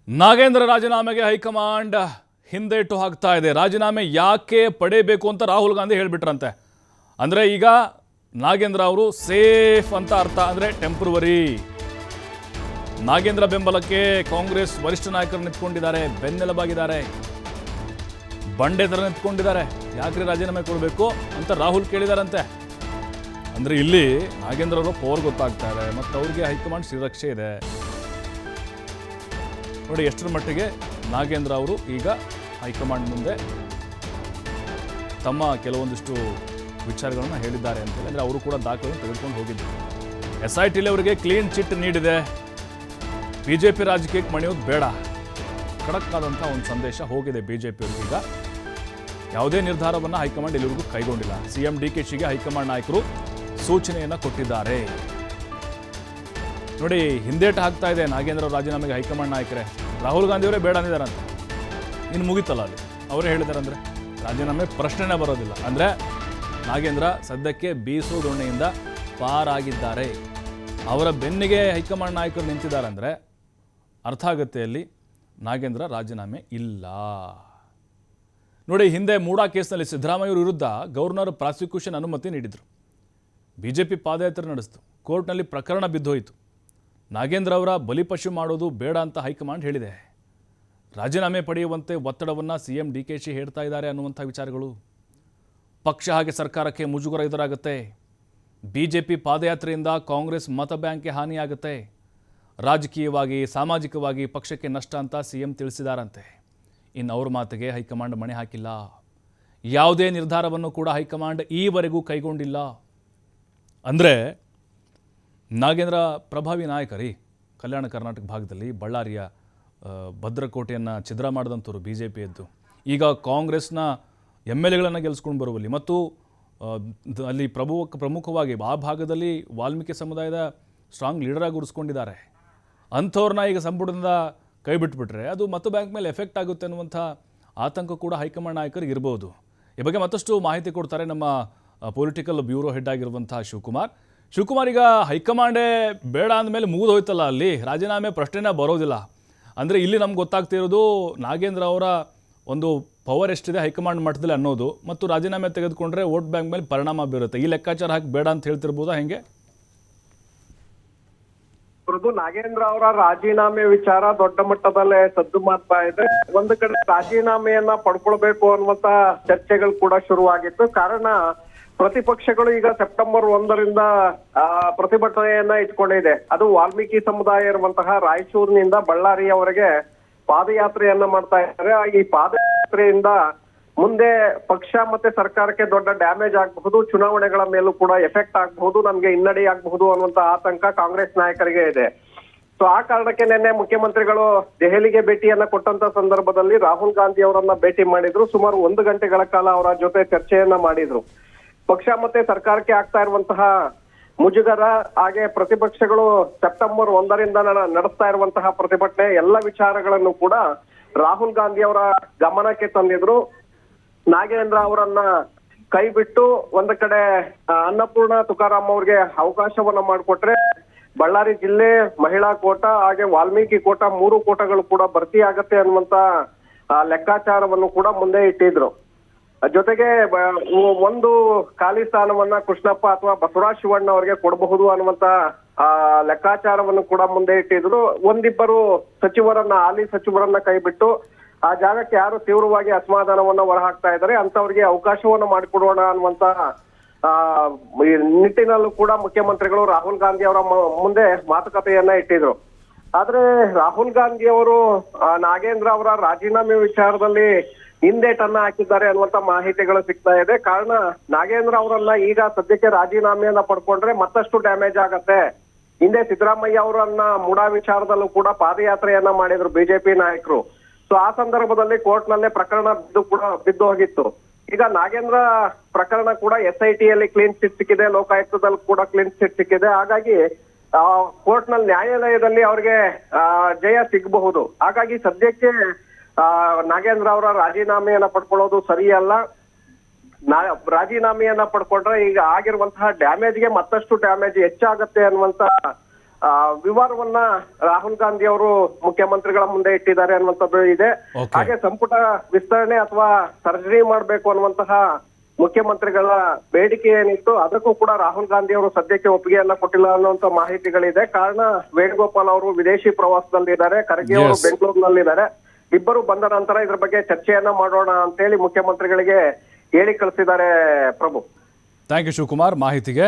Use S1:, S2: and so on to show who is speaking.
S1: ನಾಗೇಂದ್ರ ರಾಜೀನಾಮೆಗೆ ಹೈಕಮಾಂಡ್ ಹಿಂದೇಟು ಹಾಕ್ತಾ ಇದೆ. ರಾಜೀನಾಮೆ ಯಾಕೆ ಪಡೆಯಬೇಕು ಅಂತ ರಾಹುಲ್ ಗಾಂಧಿ ಹೇಳಿಬಿಟ್ರಂತೆ. ಅಂದರೆ ಈಗ ನಾಗೇಂದ್ರ ಅವರು ಸೇಫ್ ಅಂತ ಅರ್ಥ. ಅಂದರೆ ಟೆಂಪ್ರವರಿ. ನಾಗೇಂದ್ರ ಬೆಂಬಲಕ್ಕೆ ಕಾಂಗ್ರೆಸ್ ವರಿಷ್ಠ ನಾಯಕರು ನಿಂತ್ಕೊಂಡಿದ್ದಾರೆ, ಬೆನ್ನೆಲುಬಾಗಿದ್ದಾರೆ, ಬಂಡೆ ಥರ ನಿಂತ್ಕೊಂಡಿದ್ದಾರೆ. ಯಾಕ್ರಿ ರಾಜೀನಾಮೆ ಕೊಡಬೇಕು ಅಂತ ರಾಹುಲ್ ಕೇಳಿದಾರಂತೆ. ಅಂದರೆ ಇಲ್ಲಿ ನಾಗೇಂದ್ರ ಅವರು ಪವರ್ ಗೊತ್ತಾಗ್ತಾ ಇದೆ ಮತ್ತು ಅವ್ರಿಗೆ ಹೈಕಮಾಂಡ್ ಶ್ರೀರಕ್ಷೆ ಇದೆ. ನೋಡಿ ಎಷ್ಟರ ಮಟ್ಟಿಗೆ ನಾಗೇಂದ್ರ ಅವರು ಈಗ ಹೈಕಮಾಂಡ್ ಮುಂದೆ ತಮ್ಮ ಕೆಲವೊಂದಿಷ್ಟು ವಿಚಾರಗಳನ್ನು ಹೇಳಿದ್ದಾರೆ ಅಂತ. ಅಂದರೆ ಅವರು ಕೂಡ ದಾಖಲೆಯನ್ನು ತೆಗೆದುಕೊಂಡು ಹೋಗಿದ್ದರು. SIT ಅವರಿಗೆ ಕ್ಲೀನ್ ಚಿಟ್ ನೀಡಿದೆ. BJP ರಾಜಕೀಯಕ್ಕೆ ಮಣಿಯೋದು ಬೇಡ, ಖಡಕ್ ಆದಂಥ ಒಂದು ಸಂದೇಶ ಹೋಗಿದೆ BJP ಅವರಿಗೆ. ಈಗ ಯಾವುದೇ ನಿರ್ಧಾರವನ್ನು ಹೈಕಮಾಂಡ್ ಇಲ್ಲಿವರೆಗೂ ಕೈಗೊಂಡಿಲ್ಲ. CM DKಶಿಗೆ ಹೈಕಮಾಂಡ್ ನಾಯಕರು ಸೂಚನೆಯನ್ನು ಕೊಟ್ಟಿದ್ದಾರೆ. ನೋಡಿ ಹಿಂದೇಟು ಹಾಕ್ತಾ ಇದೆ ನಾಗೇಂದ್ರ ರಾಜೀನಾಮೆಗೆ ಹೈಕಮಾಂಡ್ ನಾಯಕರೇ. ರಾಹುಲ್ ಗಾಂಧಿ ಅವರೇ ಬೇಡ ಅಂದಿದ್ದಾರಂತೆ. ಇನ್ನು ಮುಗಿತಲ್ಲ ಅಲ್ಲಿ, ಅವರೇ ಹೇಳಿದಾರಂದರೆ ರಾಜೀನಾಮೆ ಪ್ರಶ್ನೆನೇ ಬರೋದಿಲ್ಲ. ಅಂದರೆ ನಾಗೇಂದ್ರ ಸದ್ಯಕ್ಕೆ ಬೀಸೋ ದೊಣ್ಣೆಯಿಂದ ಪಾರಾಗಿದ್ದಾರೆ. ಅವರ ಬೆನ್ನಿಗೆ ಹೈಕಮಾಂಡ್ ನಾಯಕರು ನಿಂತಿದ್ದಾರಂದರೆ ಅರ್ಥ ಆಗುತ್ತೆ ಅಲ್ಲಿ ನಾಗೇಂದ್ರ ರಾಜೀನಾಮೆ ಇಲ್ಲ. ನೋಡಿ ಹಿಂದೆ ಮೂಡಾ ಕೇಸ್ನಲ್ಲಿ ಸಿದ್ದರಾಮಯ್ಯ ವಿರುದ್ಧ ಗವರ್ನರ್ ಪ್ರಾಸಿಕ್ಯೂಷನ್ ಅನುಮತಿ ನೀಡಿದರು. BJP ಪಾದಯಾತ್ರೆ ನಡೆಸಿತು. ಕೋರ್ಟ್ನಲ್ಲಿ ಪ್ರಕರಣ ಬಿದ್ದೋಯಿತು. ನಾಗೇಂದ್ರ ಅವರ ಬಲಿಪಶು ಮಾಡೋದು ಬೇಡ ಅಂತ ಹೈಕಮಾಂಡ್ ಹೇಳಿದೆ. ರಾಜೀನಾಮೆ ಪಡೆಯುವಂತೆ ಒತ್ತಡವನ್ನು CM DKಶಿ ಹೇಳ್ತಾ ಇದ್ದಾರೆ ಅನ್ನುವಂಥ ವಿಚಾರಗಳು. ಪಕ್ಷ ಹಾಗೆ ಸರ್ಕಾರಕ್ಕೆ ಮುಜುಗರ ಎದುರಾಗುತ್ತೆ. BJP ಪಾದಯಾತ್ರೆಯಿಂದ ಕಾಂಗ್ರೆಸ್ ಮತ ಬ್ಯಾಂಕ್ಗೆ ಹಾನಿಯಾಗುತ್ತೆ. ರಾಜಕೀಯವಾಗಿ ಸಾಮಾಜಿಕವಾಗಿ ಪಕ್ಷಕ್ಕೆ ನಷ್ಟ ಅಂತ CM ತಿಳಿಸಿದಾರಂತೆ. ಇನ್ನು ಅವ್ರ ಮಾತಿಗೆ ಹೈಕಮಾಂಡ್ ಮಣೆ ಹಾಕಿಲ್ಲ. ಯಾವುದೇ ನಿರ್ಧಾರವನ್ನು ಕೂಡ ಹೈಕಮಾಂಡ್ ಈವರೆಗೂ ಕೈಗೊಂಡಿಲ್ಲ. ಅಂದರೆ ನಾಗೇಂದ್ರ ಪ್ರಭಾವಿ ನಾಯಕರಿ. ಕಲ್ಯಾಣ ಕರ್ನಾಟಕ ಭಾಗದಲ್ಲಿ ಬಳ್ಳಾರಿಯ ಭದ್ರಕೋಟೆಯನ್ನು ಛಿದ್ರ ಮಾಡಿದಂಥವ್ರು BJPಯದ್ದು. ಈಗ ಕಾಂಗ್ರೆಸ್ನ MLAಗಳನ್ನು ಗೆಲ್ಲಿಸ್ಕೊಂಡು ಬರುವಲ್ಲಿ ಮತ್ತು ಅಲ್ಲಿ ಪ್ರಮುಖವಾಗಿ ಆ ಭಾಗದಲ್ಲಿ ವಾಲ್ಮೀಕಿ ಸಮುದಾಯದ ಸ್ಟ್ರಾಂಗ್ ಲೀಡರಾಗಿ ಉಳಿಸ್ಕೊಂಡಿದ್ದಾರೆ. ಅಂಥವ್ರನ್ನ ಈಗ ಸಂಪುಟದಿಂದ ಕೈ ಬಿಟ್ಬಿಟ್ರೆ ಅದು ಮತ ಬ್ಯಾಂಕ್ ಮೇಲೆ ಎಫೆಕ್ಟ್ ಆಗುತ್ತೆ ಅನ್ನುವಂಥ ಆತಂಕ ಕೂಡ ಹೈಕಮಾಂಡ್ ನಾಯಕರಿಗೆ ಇರ್ಬೋದು. ಈ ಬಗ್ಗೆ ಮತ್ತಷ್ಟು ಮಾಹಿತಿ ಕೊಡ್ತಾರೆ ನಮ್ಮ ಪೊಲಿಟಿಕಲ್ ಬ್ಯೂರೋ ಹೆಡ್ ಆಗಿರುವಂಥ ಶಿವಕುಮಾರ್. ಈಗ ಹೈಕಮಾಂಡೇ ಬೇಡ ಅಂದಮೇಲೆ ಮುಗಿದು ಹೋಯ್ತಲ್ಲ, ಅಲ್ಲಿ ರಾಜೀನಾಮೆ ಪ್ರಶ್ನೆನೇ ಬರೋದಿಲ್ಲ. ಅಂದರೆ ಇಲ್ಲಿ ನಮ್ಗೆ ಗೊತ್ತಾಗ್ತಿರೋದು ನಾಗೇಂದ್ರ ಅವರ ಒಂದು ಪವರ್ ಎಷ್ಟಿದೆ ಹೈಕಮಾಂಡ್ ಮಟ್ಟದಲ್ಲಿ ಅನ್ನೋದು, ಮತ್ತು ರಾಜೀನಾಮೆ ತೆಗೆದುಕೊಂಡ್ರೆ ವೋಟ್ ಬ್ಯಾಂಕ್ ಮೇಲೆ ಪರಿಣಾಮ ಬೀರುತ್ತೆ. ಈ ಲೆಕ್ಕಾಚಾರ ಹಾಕಿ ಬೇಡ ಅಂತ ಹೇಳ್ತಿರ್ಬೋದಾ ಹೆಂಗೆ?
S2: ನಾಗೇಂದ್ರ ಅವರ ರಾಜೀನಾಮೆ ವಿಚಾರ ದೊಡ್ಡ ಮಟ್ಟದಲ್ಲೇ ಸದ್ದು ಮಾಡ್ತಾ ಇದೆ. ಒಂದು ಕಡೆ ರಾಜೀನಾಮೆಯನ್ನ ಪಡ್ಕೊಳ್ಬೇಕು ಅನ್ನುವಂತ ಚರ್ಚೆಗಳು ಕೂಡ ಶುರುವಾಗಿತ್ತು. ಕಾರಣ ಪ್ರತಿಪಕ್ಷಗಳು ಈಗ ಸೆಪ್ಟೆಂಬರ್ 1ರಿಂದ ಪ್ರತಿಭಟನೆಯನ್ನ ಇಟ್ಕೊಂಡಿದೆ. ಅದು ವಾಲ್ಮೀಕಿ ಸಮುದಾಯ ಇರುವಂತಹ ರಾಯಚೂರಿನಿಂದ ಬಳ್ಳಾರಿಯವರೆಗೆ ಪಾದಯಾತ್ರೆಯನ್ನ ಮಾಡ್ತಾ ಇದ್ದಾರೆ. ಈ ಪಾದಯಾತ್ರೆಯಿಂದ ಮುಂದೆ ಪಕ್ಷ ಮತ್ತೆ ಸರ್ಕಾರಕ್ಕೆ ದೊಡ್ಡ ಡ್ಯಾಮೇಜ್ ಆಗಬಹುದು, ಚುನಾವಣೆಗಳ ಮೇಲೂ ಕೂಡ ಎಫೆಕ್ಟ್ ಆಗಬಹುದು, ನಮ್ಗೆ ಹಿನ್ನಡೆ ಆಗಬಹುದು ಅನ್ನುವಂತ ಆತಂಕ ಕಾಂಗ್ರೆಸ್ ನಾಯಕರಿಗೆ ಇದೆ. ಸೊ ಆ ಕಾರಣಕ್ಕೆ ನಿನ್ನೆ ಮುಖ್ಯಮಂತ್ರಿಗಳು ದೆಹಲಿಗೆ ಭೇಟಿಯನ್ನ ಕೊಟ್ಟಂತ ಸಂದರ್ಭದಲ್ಲಿ ರಾಹುಲ್ ಗಾಂಧಿ ಅವರನ್ನ ಭೇಟಿ ಮಾಡಿದ್ರು. ಸುಮಾರು 1 ಗಂಟೆಗಳ ಕಾಲ ಅವರ ಜೊತೆ ಚರ್ಚೆಯನ್ನ ಮಾಡಿದ್ರು. ಪಕ್ಷ ಮತ್ತೆ ಸರ್ಕಾರಕ್ಕೆ ಆಗ್ತಾ ಇರುವಂತಹ ಮುಜುಗರ, ಹಾಗೆ ಪ್ರತಿಪಕ್ಷಗಳು ಸೆಪ್ಟೆಂಬರ್ 1ರಿಂದ ನಡೆಸ್ತಾ ಇರುವಂತಹ ಪ್ರತಿಭಟನೆ, ಎಲ್ಲ ವಿಚಾರಗಳನ್ನು ಕೂಡ ರಾಹುಲ್ ಗಾಂಧಿ ಅವರ ಗಮನಕ್ಕೆ ತಂದಿದ್ರು. ನಾಗೇಂದ್ರ ಅವರನ್ನ ಕೈ ಬಿಟ್ಟು ಒಂದು ಕಡೆ ಅನ್ನಪೂರ್ಣ ತುಕಾರಾಮ್ ಅವ್ರಿಗೆ ಅವಕಾಶವನ್ನ ಮಾಡಿಕೊಟ್ರೆ ಬಳ್ಳಾರಿ ಜಿಲ್ಲೆ ಮಹಿಳಾ ಕೋಟ ಹಾಗೆ ವಾಲ್ಮೀಕಿ ಕೋಟ 3 ಕೋಟಗಳು ಕೂಡ ಭರ್ತಿ ಆಗತ್ತೆ ಅನ್ನುವಂತ ಲೆಕ್ಕಾಚಾರವನ್ನು ಕೂಡ ಮುಂದೆ ಇಟ್ಟಿದ್ರು. ಜೊತೆಗೆ ಒಂದು ಖಾಲಿ ಸ್ಥಾನವನ್ನ ಕೃಷ್ಣಪ್ಪ ಅಥವಾ ಬಸವರಾಜ್ ಶಿವಣ್ಣ ಅವರಿಗೆ ಕೊಡಬಹುದು ಅನ್ನುವಂತ ಲೆಕ್ಕಾಚಾರವನ್ನು ಕೂಡ ಮುಂದೆ ಇಟ್ಟಿದ್ರು. ಒಂದಿಬ್ಬರು ಹಾಲಿ ಸಚಿವರನ್ನ ಕೈ ಬಿಟ್ಟು ಆ ಜಾಗಕ್ಕೆ ಯಾರು ತೀವ್ರವಾಗಿ ಅಸಮಾಧಾನವನ್ನ ಹೊರಹಾಕ್ತಾ ಇದ್ದಾರೆ ಅಂತವರಿಗೆ ಅವಕಾಶವನ್ನ ಮಾಡಿಕೊಡೋಣ ಅನ್ನುವಂತ ನಿಟ್ಟಿನಲ್ಲೂ ಕೂಡ ಮುಖ್ಯಮಂತ್ರಿಗಳು ರಾಹುಲ್ ಗಾಂಧಿ ಅವರ ಮುಂದೆ ಮಾತುಕತೆಯನ್ನ ಇಟ್ಟಿದ್ರು. ಆದ್ರೆ ರಾಹುಲ್ ಗಾಂಧಿ ಅವರು ನಾಗೇಂದ್ರ ಅವರ ರಾಜೀನಾಮೆ ವಿಚಾರದಲ್ಲಿ ಹಿಂದೇಟನ್ನ ಹಾಕಿದ್ದಾರೆ ಅನ್ನುವಂತ ಮಾಹಿತಿಗಳು ಸಿಗ್ತಾ ಇದೆ. ಕಾರಣ ನಾಗೇಂದ್ರ ಅವರನ್ನ ಈಗ ಸದ್ಯಕ್ಕೆ ರಾಜೀನಾಮೆಯನ್ನ ಪಡ್ಕೊಂಡ್ರೆ ಮತ್ತಷ್ಟು ಡ್ಯಾಮೇಜ್ ಆಗತ್ತೆ. ಹಿಂದೆ ಸಿದ್ದರಾಮಯ್ಯ ಅವರನ್ನ ಮೂಡಾ ವಿಚಾರದಲ್ಲೂ ಕೂಡ ಪಾದಯಾತ್ರೆಯನ್ನ ಮಾಡಿದ್ರು BJP ನಾಯಕರು. ಸೊ ಆ ಸಂದರ್ಭದಲ್ಲಿ ಕೋರ್ಟ್ ನಲ್ಲೇ ಪ್ರಕರಣ ಬಿದ್ದು ಹೋಗಿತ್ತು. ಈಗ ನಾಗೇಂದ್ರ ಪ್ರಕರಣ ಕೂಡ SITಯಲ್ಲಿ ಕ್ಲೀನ್ ಚಿಟ್ ಸಿಕ್ಕಿದೆ, ಲೋಕಾಯುಕ್ತದಲ್ಲಿ ಕೂಡ ಕ್ಲೀನ್ ಚಿಟ್ ಸಿಕ್ಕಿದೆ. ಹಾಗಾಗಿ ಕೋರ್ಟ್ ನಲ್ಲಿ ನ್ಯಾಯಾಲಯದಲ್ಲಿ ಅವ್ರಿಗೆ ಜಯ ಸಿಗಬಹುದು. ಹಾಗಾಗಿ ಸದ್ಯಕ್ಕೆ ನಾಗೇಂದ್ರ ಅವರ ರಾಜೀನಾಮೆಯನ್ನ ಪಡ್ಕೊಳ್ಳೋದು ಸರಿಯಲ್ಲ. ರಾಜೀನಾಮೆಯನ್ನ ಪಡ್ಕೊಂಡ್ರೆ ಈಗ ಆಗಿರುವಂತಹ ಡ್ಯಾಮೇಜ್ಗೆ ಮತ್ತಷ್ಟು ಡ್ಯಾಮೇಜ್ ಹೆಚ್ಚಾಗತ್ತೆ ಅನ್ನುವಂತ ವಿವಾದವನ್ನ ರಾಹುಲ್ ಗಾಂಧಿ ಅವರು ಮುಖ್ಯಮಂತ್ರಿಗಳ ಮುಂದೆ ಇಟ್ಟಿದ್ದಾರೆ ಅನ್ನುವಂಥದ್ದು ಇದೆ.
S1: Okay.
S2: ಹಾಗೆ ಸಂಪುಟ ವಿಸ್ತರಣೆ ಅಥವಾ ಸರ್ಜರಿ ಮಾಡಬೇಕು ಅನ್ನುವಂತಹ ಮುಖ್ಯಮಂತ್ರಿಗಳ ಬೇಡಿಕೆ ಏನಿತ್ತು ಅದಕ್ಕೂ ಕೂಡ ರಾಹುಲ್ ಗಾಂಧಿ ಅವರು ಸದ್ಯಕ್ಕೆ ಒಪ್ಪಿಗೆಯನ್ನ ಕೊಟ್ಟಿಲ್ಲ ಅನ್ನುವಂತ ಮಾಹಿತಿಗಳಿದೆ. ಕಾರಣ ವೇಣುಗೋಪಾಲ್ ಅವರು ವಿದೇಶಿ ಪ್ರವಾಸದಲ್ಲಿದ್ದಾರೆ, ಖರ್ಗೆ ಅವರು
S1: Yes.
S2: ಬೆಂಗಳೂರಿನಲ್ಲಿದ್ದಾರೆ. ಇಬ್ಬರು ಬಂದ ನಂತರ ಇದ್ರ ಬಗ್ಗೆ ಚರ್ಚೆಯನ್ನ ಮಾಡೋಣ ಅಂತ ಹೇಳಿ ಮುಖ್ಯಮಂತ್ರಿಗಳಿಗೆ ಹೇಳಿ ಕಳಿಸಿದ್ದಾರೆ. ಪ್ರಭು,
S1: ಥ್ಯಾಂಕ್ ಯು ಶಿವಕುಮಾರ್ ಮಾಹಿತಿಗೆ.